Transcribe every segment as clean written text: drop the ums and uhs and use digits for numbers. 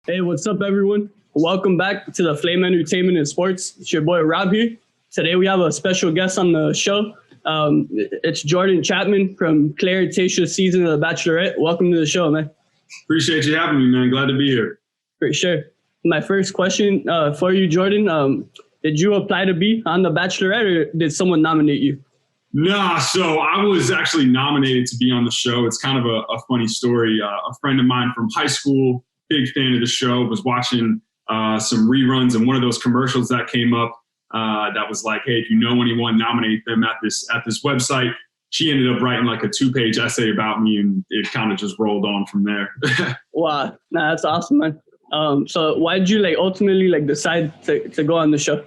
Hey, what's up, everyone? Welcome back to the Flame Entertainment and Sports. It's your boy Rob here. Today we have a special guest on the show. It's Jordan Chapman from Claire Tasha's season of The Bachelorette. Welcome to the show, man. Appreciate you having me, man. Glad to be here. For sure. My first question for you, Jordan, did you apply to be on The Bachelorette or did someone nominate you? Nah, so I was actually nominated to be on the show. It's kind of a funny story. A friend of mine from high school, big fan of the show, was watching some reruns, and one of those commercials that came up that was like, hey, if you know anyone, nominate them at this website. She ended up writing like a 2-page essay about me, and it kind of just rolled on from there. Wow, nah, that's awesome, man. So why did you ultimately decide to go on the show?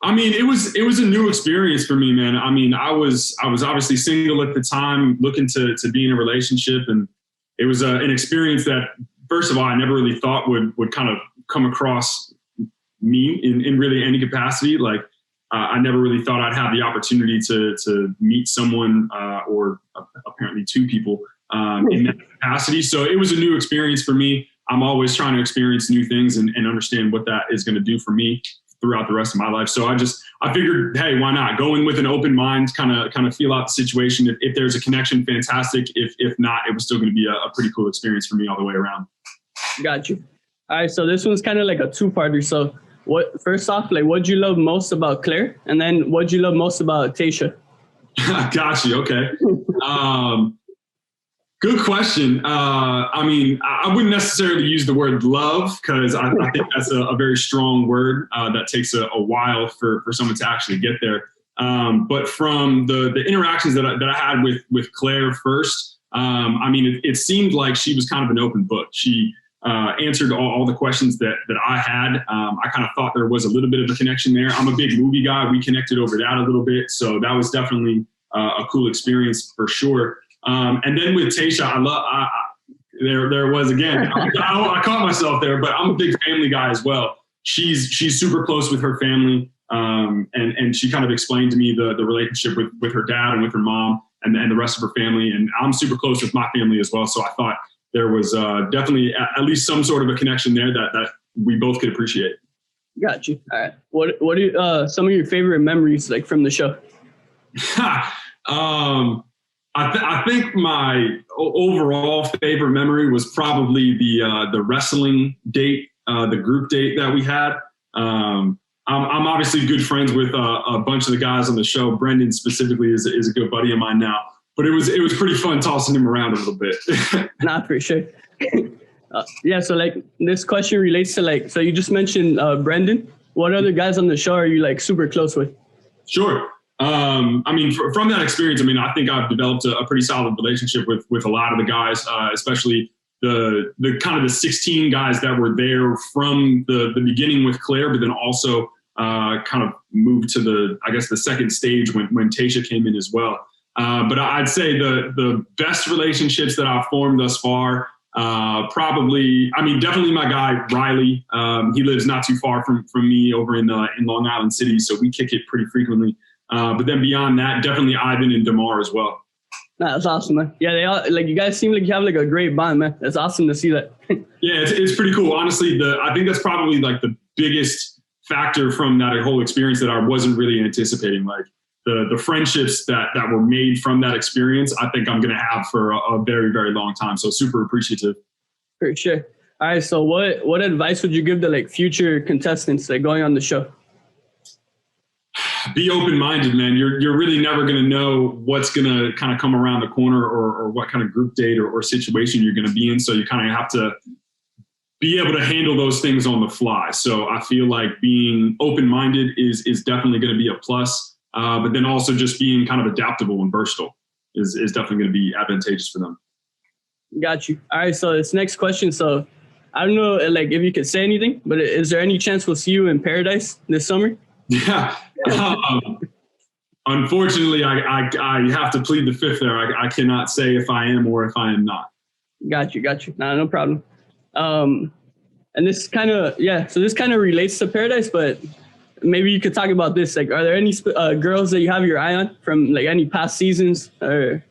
I mean, it was a new experience for me, man. I mean, I was obviously single at the time, looking to be in a relationship, and it was an experience that, first of all, I never really thought would kind of come across me in really any capacity. Like, I never really thought I'd have the opportunity to meet someone or apparently two people in that capacity. So it was a new experience for me. I'm always trying to experience new things and understand what that is going to do for me throughout the rest of my life. So I figured, hey, why not go in with an open mind, kind of feel out the situation. If there's a connection, fantastic. If not, it was still going to be a pretty cool experience for me all the way around. Got you. All right. So this one's kind of like a two-parter. So first off, what'd you love most about Claire? And then what'd you love most about Tasha? Got you. Okay. Good question. I mean, I wouldn't necessarily use the word love because I think that's a very strong word that takes a while for someone to actually get there. But from the interactions that I had with Claire first, I mean, it seemed like she was kind of an open book. She answered all the questions that I had. I kind of thought there was a little bit of a connection there. I'm a big movie guy. We connected over that a little bit. So that was definitely a cool experience for sure. And then with Tasha, there was again, I caught myself there, but I'm a big family guy as well. She's super close with her family. And she kind of explained to me the relationship with her dad and with her mom and the rest of her family. And I'm super close with my family as well. So I thought there was definitely at least some sort of a connection there that we both could appreciate. Got you. All right. What are some of your favorite memories from the show? I think my overall favorite memory was probably the wrestling date, the group date that we had. I'm obviously good friends with a bunch of the guys on the show. Brendan specifically is a good buddy of mine now. But it was pretty fun tossing him around a little bit. Not for sure. Yeah, so this question relates to so you just mentioned Brendan. What other guys on the show are you super close with? Sure. I mean, from that experience, I mean, I think I've developed a pretty solid relationship with a lot of the guys, especially the kind of the 16 guys that were there from the beginning with Claire, but then also kind of moved to the second stage when Tasha came in as well. But I'd say the best relationships that I've formed thus far, probably, I mean, definitely my guy, Riley. He lives not too far from me over in Long Island City, so we kick it pretty frequently. But then beyond that, definitely Ivan and Damar as well. Nah, that's awesome, man. Yeah, they all you guys seem like you have a great bond, man. That's awesome to see that. Yeah, it's pretty cool. Honestly, I think that's probably the biggest factor from that whole experience that I wasn't really anticipating. The friendships that were made from that experience, I think I'm going to have for a very, very long time. So super appreciative. For sure. All right. So what advice would you give to future contestants going on the show? Be open-minded, man. You're really never going to know what's going to kind of come around the corner or what kind of group date or situation you're going to be in. So you kind of have to be able to handle those things on the fly. So I feel like being open-minded is definitely going to be a plus. But then also just being kind of adaptable and versatile is definitely going to be advantageous for them. Got you. All right. So this next question. So I don't know, if you could say anything, but is there any chance we'll see you in Paradise this summer? Yeah. Unfortunately, I have to plead the fifth there. I cannot say if I am or if I am not. Got you. No problem. And this kind of, so this kind of relates to Paradise, but maybe you could talk about this. Are there any girls that you have your eye on from any past seasons? Or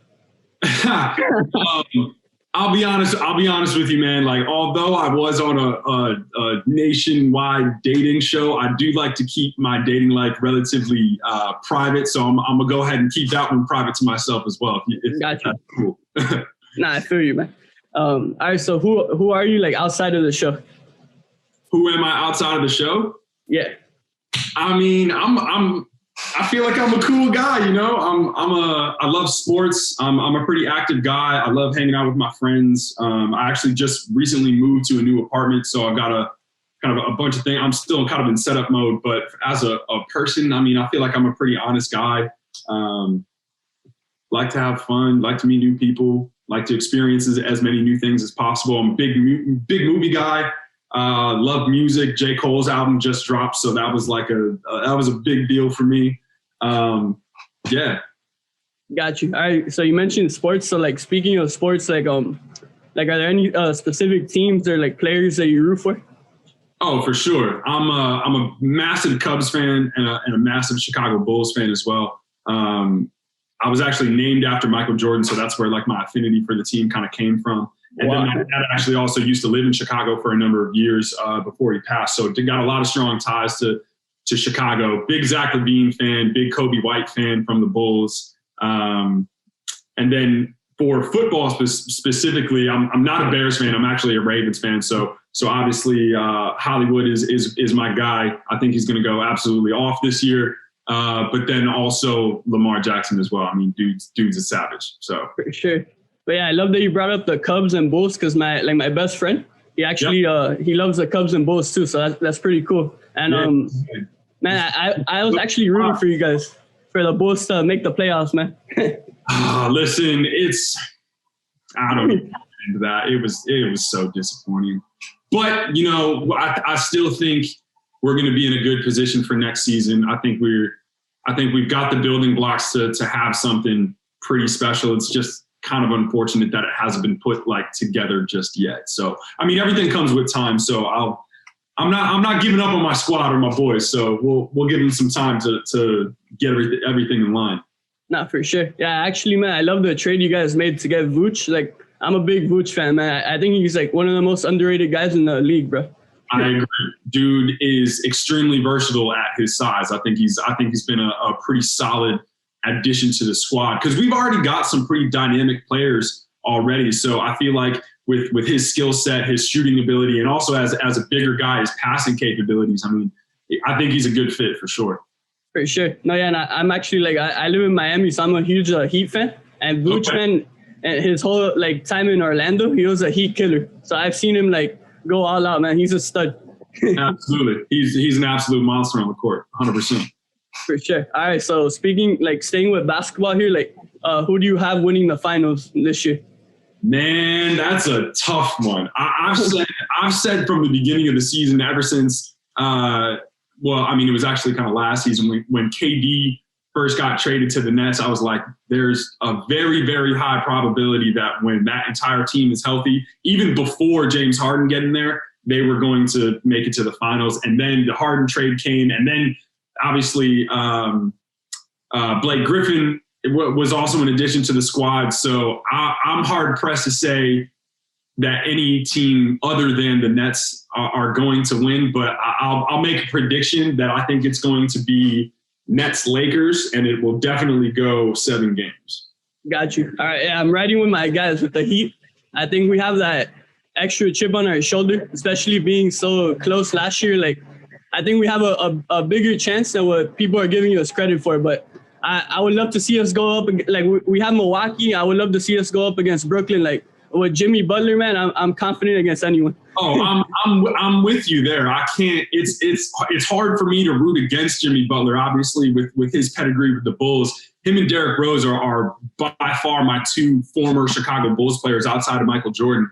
I'll be honest with you, man. Like, although I was on a nationwide dating show, I do like to keep my dating life relatively private. So I'm gonna go ahead and keep that one private to myself as well. Gotcha. That's cool. Nah, I feel you, man. All right. So who are you like outside of the show? Who am I outside of the show? Yeah. I mean, I feel like I'm a cool guy, you know. I love sports. I'm a pretty active guy. I love hanging out with my friends. I actually just recently moved to a new apartment, so I've got a bunch of things. I'm still kind of in setup mode, but as a person, I mean, I feel like I'm a pretty honest guy. Like to have fun, like to meet new people, like to experience as many new things as possible. I'm a big movie guy. Love music. J. Cole's album just dropped, so that was like that was a big deal for me. Yeah. Got you. All right. So you mentioned sports. So like speaking of sports, like are there any specific teams or like players that you root for? Oh, for sure. I'm a massive Cubs fan and a massive Chicago Bulls fan as well. I was actually named after Michael Jordan, so that's where like my affinity for the team kind of came from. And then my dad actually also used to live in Chicago for a number of years before he passed. So got a lot of strong ties to Chicago. Big Zach Levine fan, big Kobe White fan from the Bulls. And then for football specifically, I'm not a Bears fan. I'm actually a Ravens fan. So obviously Hollywood is my guy. I think he's going to go absolutely off this year. But then also Lamar Jackson as well. I mean, dude's a savage. So for sure. But yeah, I love that you brought up the Cubs and Bulls because my best friend, he actually he loves the Cubs and Bulls too. So that's pretty cool. And man, I was actually rooting for you guys, for the Bulls to make the playoffs, man. Listen, I don't get into that. It was so disappointing. But you know, I still think we're going to be in a good position for next season. I think we've got the building blocks to have something pretty special. It's just kind of unfortunate that it hasn't been put like together just yet. So, I mean, everything comes with time. So I'm not giving up on my squad or my boys. So we'll give them some time to get everything in line. Not for sure. Yeah, actually, man, I love the trade you guys made to get Vooch. Like, I'm a big Vooch fan, man. I think he's like one of the most underrated guys in the league, bro. I agree. Dude is extremely versatile at his size. I think he's been a pretty solid addition to the squad because we've already got some pretty dynamic players already. So I feel like with his skill set, his shooting ability, and also as a bigger guy, his passing capabilities, I mean, I think he's a good fit for sure. For sure. No, yeah, and I'm actually like I live in Miami, so I'm a huge Heat fan. And Vooch, man, and his whole like time in Orlando, he was a Heat killer. So I've seen him like go all out, man. He's a stud. Absolutely, he's an absolute monster on the court, 100%. For sure. All right. So staying with basketball here, like, who do you have winning the finals this year? Man, that's a tough one. I've said from the beginning of the season, ever since, well, I mean, it was actually kind of last season when KD first got traded to the Nets, I was like, there's a very, very high probability that when that entire team is healthy, even before James Harden getting there, they were going to make it to the finals. And then the Harden trade came, and then obviously, Blake Griffin was also an addition to the squad. So I'm hard pressed to say that any team other than the Nets are going to win. But I'll make a prediction that I think it's going to be Nets-Lakers, and it will definitely go 7 games. Got you. All right, yeah, I'm riding with my guys with the Heat. I think we have that extra chip on our shoulder, especially being so close last year. Like, I think we have a bigger chance than what people are giving us credit for. But I would love to see us go up. Like, we have Milwaukee. I would love to see us go up against Brooklyn. Like, with Jimmy Butler, man, I'm confident against anyone. Oh, I'm with you there. I can't. It's hard for me to root against Jimmy Butler. Obviously, with his pedigree with the Bulls, him and Derrick Rose are by far my 2 former Chicago Bulls players outside of Michael Jordan.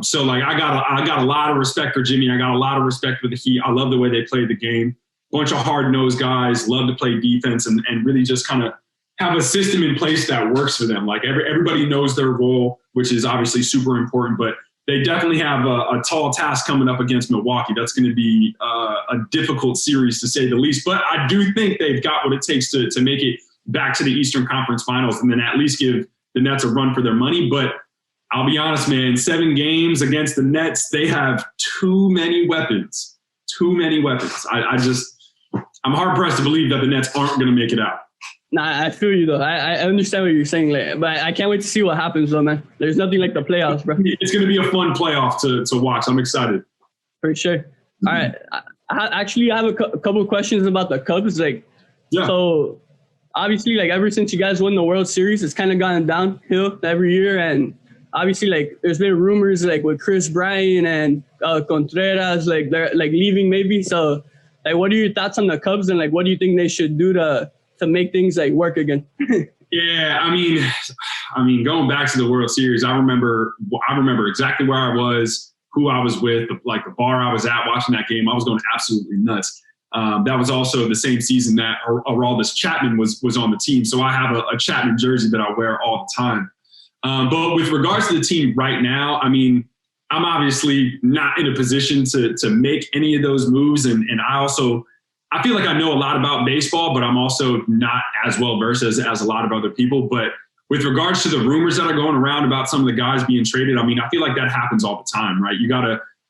So like I got a lot of respect for Jimmy. I got a lot of respect for the Heat. I love the way they play the game. Bunch of hard-nosed guys, love to play defense and really just kind of have a system in place that works for them. Like everybody knows their role, which is obviously super important, but they definitely have a tall task coming up against Milwaukee. That's going to be a difficult series to say the least, but I do think they've got what it takes to make it back to the Eastern Conference Finals and then at least give the Nets a run for their money. But I'll be honest, man, 7 games against the Nets, they have too many weapons. Too many weapons. I'm hard-pressed to believe that the Nets aren't going to make it out. Nah, I feel you, though. I understand what you're saying, like, but I can't wait to see what happens, though, man. There's nothing like the playoffs, bro. It's going to be a fun playoff to watch. I'm excited. For sure. All right. I have a couple of questions about the Cubs. Like, yeah. So obviously, like, ever since you guys won the World Series, it's kind of gone downhill every year. And obviously, like, there's been rumors, like, with Chris Bryant and Contreras, like, they're, like, leaving maybe. So, like, what are your thoughts on the Cubs? And, like, what do you think they should do to make things, like, work again? Yeah, I mean, going back to the World Series, I remember exactly where I was, who I was with, like the bar I was at watching that game. I was going absolutely nuts. That was also the same season that Aroldis Chapman was on the team. So I have a Chapman jersey that I wear all the time. But with regards to the team right now, I mean, I'm obviously not in a position to make any of those moves. And I feel like I know a lot about baseball, but I'm also not as well versed as a lot of other people. But with regards to the rumors that are going around about some of the guys being traded, I mean, I feel like that happens all the time, right?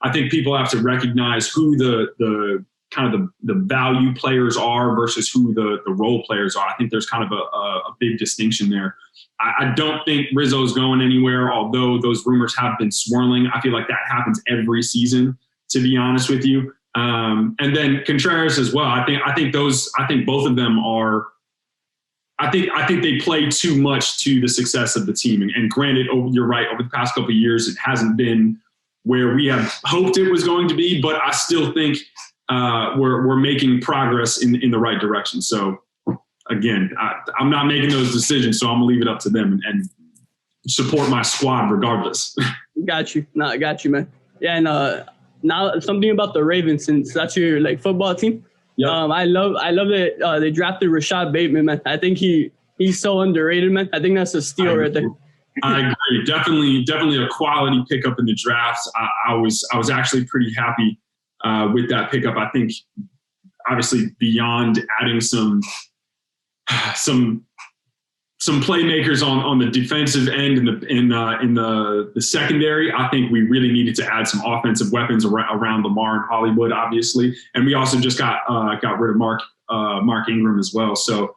I think people have to recognize who the kind of the value players are versus who the role players are. I think there's kind of a big distinction there. I don't think Rizzo's going anywhere, although those rumors have been swirling. I feel like that happens every season, to be honest with you. And then Contreras as well. I think both of them are. I think they play too much to the success of the team. And granted, you're right. Over the past couple of years, it hasn't been where we have hoped it was going to be. But I still think we're making progress in the right direction. So again, I'm not making those decisions, so I'm gonna leave it up to them and support my squad regardless. Got you. No, I got you, man. Yeah, and now something about the Ravens, since that's your like football team. Yep. I love that they drafted Rashad Bateman, man. I think he's so underrated, man. I think that's a steal right there. I agree. Definitely a quality pickup in the draft. I was actually pretty happy with that pickup. I think obviously beyond adding some playmakers on the defensive end in the secondary, I think we really needed to add some offensive weapons around Lamar and Hollywood, obviously, and we also just got rid of Mark Ingram as well. So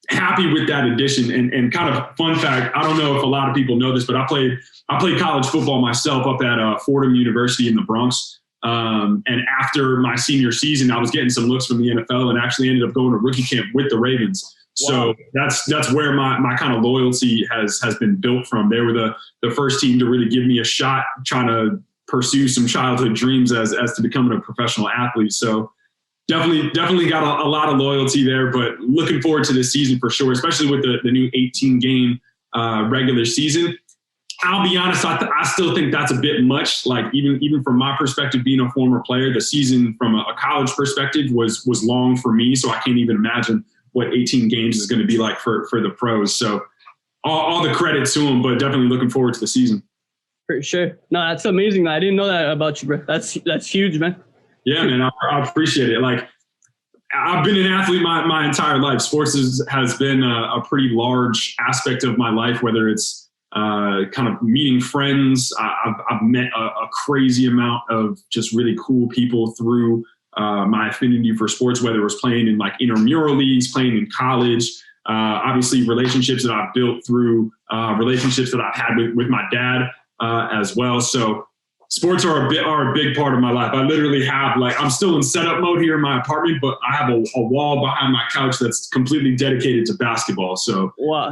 happy with that addition. And kind of fun fact, I don't know if a lot of people know this, but I played college football myself up at Fordham University in the Bronx. And after my senior season, I was getting some looks from the NFL and actually ended up going to rookie camp with the Ravens. So wow. That's where my kind of loyalty has been built from. They were the first team to really give me a shot trying to pursue some childhood dreams as to becoming a professional athlete. So definitely got a lot of loyalty there, but looking forward to this season for sure, especially with the new 18-game regular season. I'll be honest, I still think that's a bit much. Like even from my perspective, being a former player, the season from a college perspective was long for me. So I can't even imagine what 18 games is going to be like for the pros. So all the credit to them, but definitely looking forward to the season. For sure. No, that's amazing. I didn't know that about you, bro. That's huge, man. Yeah, man, I appreciate it. Like, I've been an athlete my entire life. Sports has been a pretty large aspect of my life, whether it's kind of meeting friends. I've met a crazy amount of just really cool people through my affinity for sports, whether it was playing in like intramural leagues, playing in college, obviously relationships that I've built through relationships that I've had with my dad as well. So sports are a big part of my life. I literally have I'm still in setup mode here in my apartment, but I have a wall behind my couch that's completely dedicated to basketball. So wow.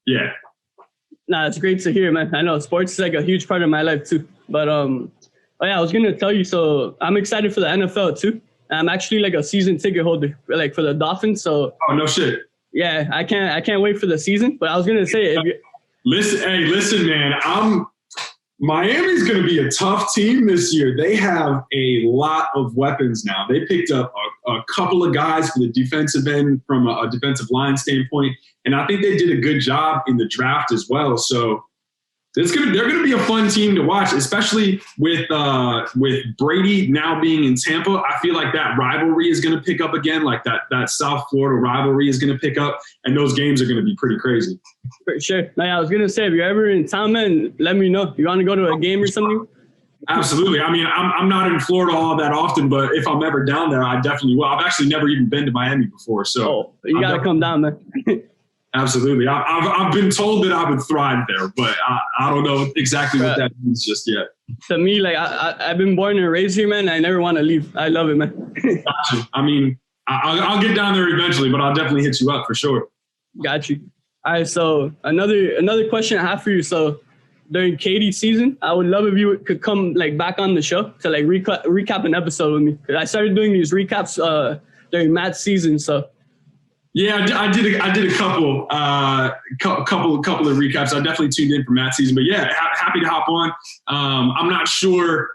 Yeah. Nah, it's great to hear, man. I know sports is like a huge part of my life too. But I was gonna tell you. So I'm excited for the NFL too. I'm actually like a season ticket holder, like for the Dolphins. So oh no shit. Yeah, I can't wait for the season. But I was gonna say, listen, man. Miami's going to be a tough team this year. They have a lot of weapons now. They picked up a couple of guys for the defensive end from a defensive line standpoint, and I think they did a good job in the draft as well. So They're gonna be a fun team to watch, especially with Brady now being in Tampa. I feel like that rivalry is gonna pick up again, like that South Florida rivalry is gonna pick up, and those games are gonna be pretty crazy. For sure. Now, I was gonna say, if you're ever in town, man, let me know. You want to go to a game or something? Absolutely. I mean, I'm not in Florida all that often, but if I'm ever down there, I definitely will. I've actually never even been to Miami before, so you gotta come down, man. Absolutely. I've been told that I would thrive there, but I don't know exactly what that means just yet. To me, like I've been born and raised here, man. I never want to leave. I love it, man. Gotcha. I mean, I'll get down there eventually, but I'll definitely hit you up for sure. Got you. All right. So another question I have for you. So during Katie's season, I would love if you could come like back on the show to like recap an episode with me. I started doing these recaps during Matt's season, so. Yeah, I did a couple of recaps. I definitely tuned in for Matt's season, but yeah, happy to hop on. I'm not sure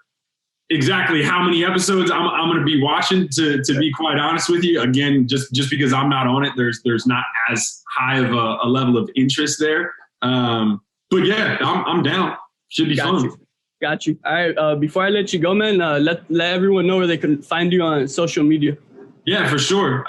exactly how many episodes I'm going to be watching, to be quite honest with you. Again, just because I'm not on it, there's not as high of a level of interest there. But yeah, I'm down. Should be fun. Got you. All right. Before I let you go, man, let everyone know where they can find you on social media. Yeah, for sure.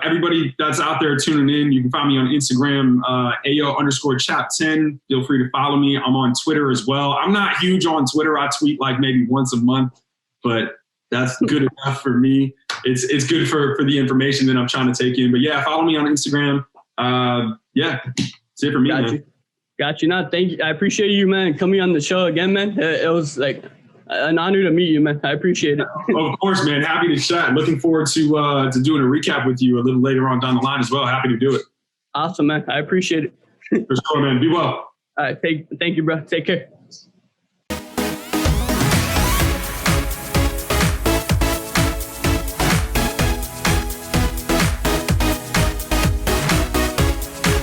Everybody that's out there tuning in, you can find me on Instagram, AO_Chap10. Feel free to follow me. I'm on Twitter as well. I'm not huge on Twitter. I tweet like maybe once a month, but that's good enough for me. It's good for the information that I'm trying to take in. But yeah, follow me on Instagram. Yeah, that's it for me, man. Got you. No, thank you. I appreciate you, man, coming on the show again, man. It was like an honor to meet you, man. I appreciate it. Of course, man. Happy to chat. Looking forward to doing a recap with you a little later on down the line as well. Happy to do it. Awesome, man. I appreciate it. For sure, man. Be well. All right. Thank you, bro. Take care.